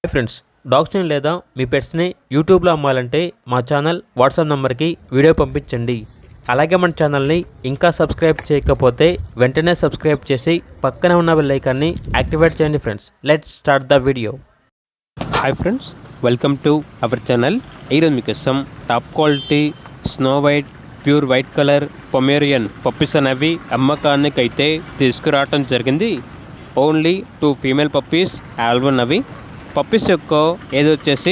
Hi friends, డాగ్స్ని లేదా మీ పెట్స్ని యూట్యూబ్లో అమ్మాలంటే మా ఛానల్ వాట్సాప్ నెంబర్కి వీడియో పంపించండి. అలాగే మన ఛానల్ని ఇంకా సబ్స్క్రైబ్ చేయకపోతే వెంటనే సబ్స్క్రైబ్ చేసి పక్కనే ఉన్న బెల్ ఐకాన్ని యాక్టివేట్ చేయండి. Friends, let's start the video. Hi friends, welcome to our channel. ఈరోజు మీకోసం top quality snow white, pure white colour Pomeranian puppies అనేవి అమ్మకానికి అయితే తీసుకురావటం జరిగింది. ఓన్లీ 2 ఫీమేల్ పప్పీస్ అవైలబుల్ ఉన్నవి. పప్పీస్ యొక్క ఏజ్ వచ్చేసి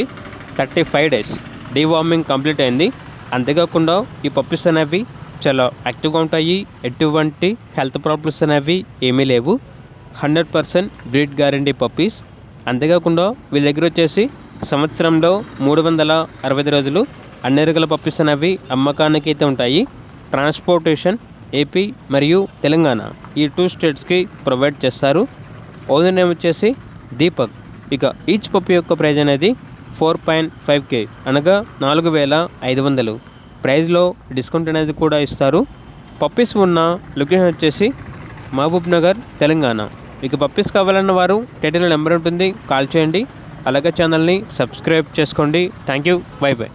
35 డేస్. డీవార్మింగ్ కంప్లీట్ అయింది. అంతేకాకుండా ఈ పప్పీస్ అనేవి చాలా యాక్టివ్గా ఉంటాయి. ఎటువంటి హెల్త్ ప్రాబ్లమ్స్ అనేవి ఏమీ లేవు. 100% బ్రీడ్ గ్యారంటీ పప్పీస్. అంతేకాకుండా వీళ్ళ దగ్గర వచ్చేసి సంవత్సరంలో 365 రోజులు అన్ని రకాల పప్పీస్ అనేవి అమ్మకానికి అయితే ఉంటాయి. ట్రాన్స్పోర్టేషన్ ఏపీ మరియు తెలంగాణ ఈ 2 స్టేట్స్కి ప్రొవైడ్ చేస్తారు. ఓనర్ నేమ్ వచ్చేసి దీపక్. ఇక ఈచ్ పప్పీ యొక్క ప్రైజ్ అనేది 4.5K అనగా 4,500. ప్రైజ్లో డిస్కౌంట్ అనేది కూడా ఇస్తారు. పప్పీస్ ఉన్న లొకేషన్ వచ్చేసి మహబూబ్ నగర్, తెలంగాణ. ఇక పప్పీస్ కావాలన్న వారు టైటిల్ నెంబర్ ఉంటుంది, కాల్ చేయండి. అలాగే ఛానల్ని సబ్స్క్రైబ్ చేసుకోండి. Thank you, by by.